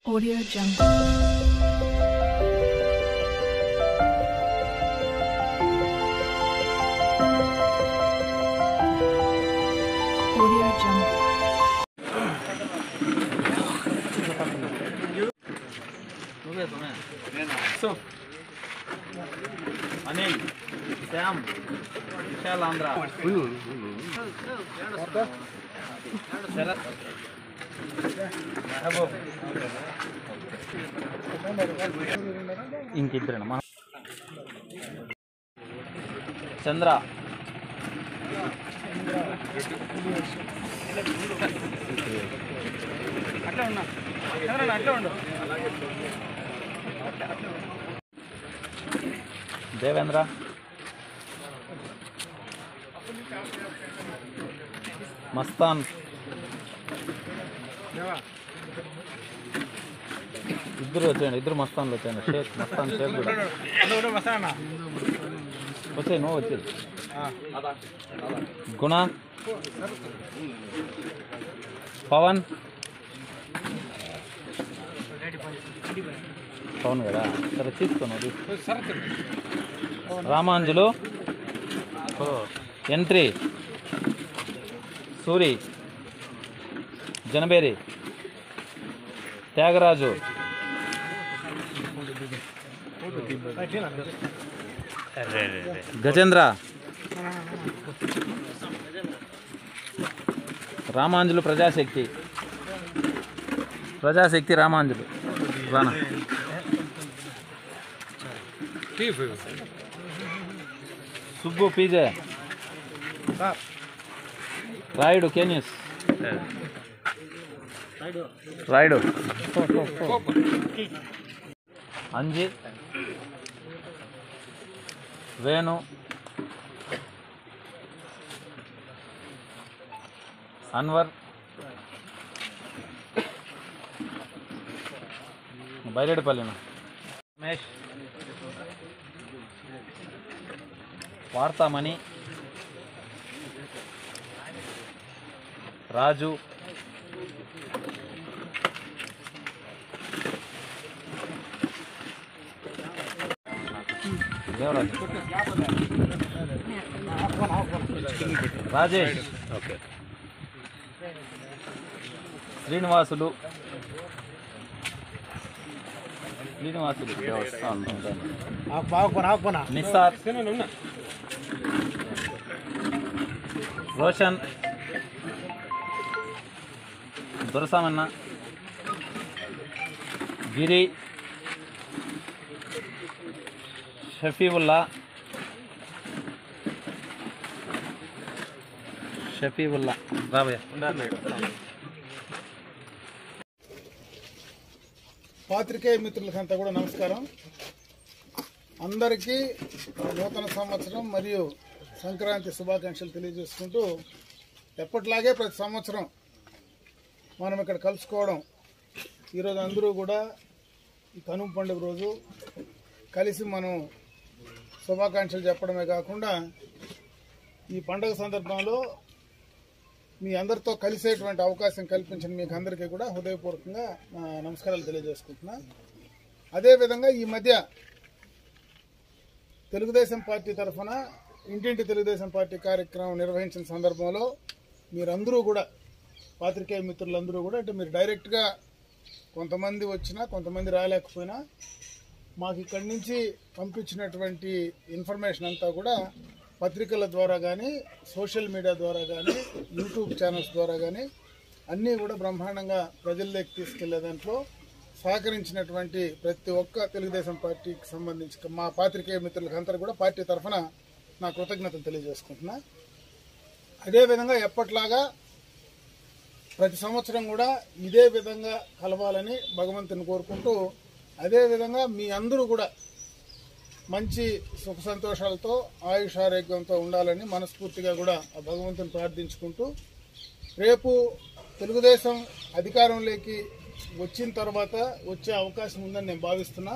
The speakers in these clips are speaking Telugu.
Audio Jungle. Audio Jungle. So, Anil, Sam, Vishal Andhra. ఇంకిద్దరేనమ్మా చంద్ర అట్లా ఉన్నా అట్లా ఉండు దేవేంద్ర మస్తాన్ ఇద్దరు వచ్చేయండి ఇద్దరు మస్తాన్లు వచ్చేయండి షేక్ మస్తాన్ షేక్ కూడా వచ్చే నువ్వు వచ్చే గుణ పవన్ పవన్ కదా సరే తీసుకోను రామాంజులు ఎంట్రీ సూరి జనబేరి త్యాగరాజు గజేంద్ర రామాంజులు ప్రజాశక్తి రామాంజులు రానా సుబ్బు పీజే రాయుడు కేనియస్ రాయుడు అంజి వేణు అన్వర్ బైరెడ్డిపల్లిన రమేష్ వార్తామణి రాజు రాజేష్ ఓకే శ్రీనివాసులు నిస్సార్ రోషన్ దొరసామన్న గిరి షఫీవుల్లా రాబోయే పాత్రికేయ మిత్రులకంతా కూడా నమస్కారం. అందరికీ నూతన సంవత్సరం మరియు సంక్రాంతి శుభాకాంక్షలు తెలియజేసుకుంటూ ఎప్పటిలాగే ప్రతి సంవత్సరం మనం ఇక్కడ కలుసుకోవడం ఈరోజు అందరూ కూడా ఈ కనుమ పండుగ రోజు కలిసి మనం శుభాకాంక్షలు చెప్పడమే కాకుండా ఈ పండుగ సందర్భంలో మీ అందరితో కలిసేటువంటి అవకాశం కల్పించిన మీకు అందరికీ కూడా హృదయపూర్వకంగా నమస్కారాలు తెలియజేసుకుంటున్నా. అదేవిధంగా ఈ మధ్య తెలుగుదేశం పార్టీ తరఫున ఇంటింటి తెలుగుదేశం పార్టీ కార్యక్రమం నిర్వహించిన సందర్భంలో మీరందరూ కూడా పాత్రికేయ మిత్రులందరూ కూడా అంటే మీరు డైరెక్ట్గా కొంతమంది వచ్చినా కొంతమంది రాలేకపోయినా మాకు ఇక్కడి నుంచి పంపించినటువంటి ఇన్ఫర్మేషన్ అంతా కూడా పత్రికల ద్వారా కానీ సోషల్ మీడియా ద్వారా కానీ యూట్యూబ్ ఛానల్స్ ద్వారా కానీ అన్నీ కూడా బ్రహ్మాండంగా ప్రజల్లోకి తీసుకెళ్లే దాంట్లో సహకరించినటువంటి ప్రతి ఒక్క తెలుగుదేశం పార్టీకి సంబంధించి మా పాత్రికేయ మిత్రులకు అందరూ కూడా పార్టీ తరఫున నా కృతజ్ఞతలు తెలియజేసుకుంటున్నా. అదేవిధంగా ఎప్పట్లాగా ప్రతి సంవత్సరం కూడా ఇదే విధంగా కలవాలని భగవంతుని కోరుకుంటూ అదేవిధంగా మీ అందరూ కూడా మంచి సుఖ సంతోషాలతో ఆయుష్ ఆరోగ్యంతో ఉండాలని మనస్ఫూర్తిగా కూడా ఆ భగవంతుని ప్రార్థించుకుంటూ రేపు తెలుగుదేశం అధికారంలోకి వచ్చిన తర్వాత వచ్చే అవకాశం ఉందని నేను భావిస్తున్నా.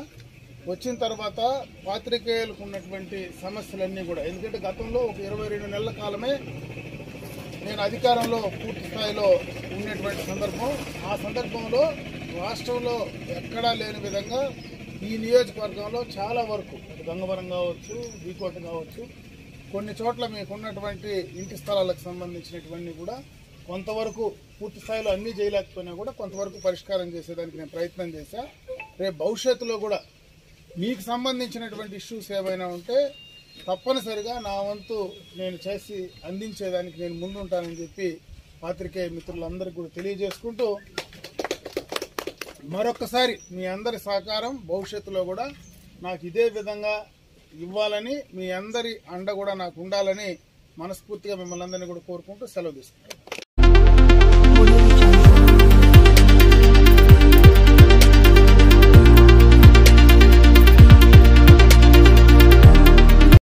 వచ్చిన తర్వాత పాత్రికేయులకు ఉన్నటువంటి సమస్యలన్నీ కూడా ఎందుకంటే గతంలో ఒక 22 నెలల కాలమే నేను అధికారంలో పూర్తి స్థాయిలో ఉన్నటువంటి సందర్భం. ఆ సందర్భంలో రాష్ట్రంలో ఎక్కడా లేని విధంగా ఈ నియోజకవర్గంలో చాలా వరకు గంగవరం కావచ్చు, బీకోట కావచ్చు, కొన్ని చోట్ల మీకున్నటువంటి ఇంటి స్థలాలకు సంబంధించినటువంటి కూడా కొంతవరకు పూర్తి స్థాయిలో అన్నీ చేయలేకపోయినా కూడా కొంతవరకు పరిష్కారం చేసేదానికి నేను ప్రయత్నం చేశా. రేపు భవిష్యత్తులో కూడా మీకు సంబంధించినటువంటి ఇష్యూస్ ఏమైనా ఉంటే తప్పనిసరిగా నా వంతు నేను చేసి అందించేదానికి నేను ముందుంటానని చెప్పి పాత్రికేయ మిత్రులందరికీ కూడా తెలియజేసుకుంటూ మరొకసారి మీ అందరి సహకారం భవిష్యత్తులో కూడా నాకు ఇదే విధంగా ఇవ్వాలని, మీ అందరి అండ కూడా నాకు ఉండాలని మనస్ఫూర్తిగా మిమ్మల్ని అందరినీ కూడా కోరుకుంటూ సెలవు తీసుకుంటాను.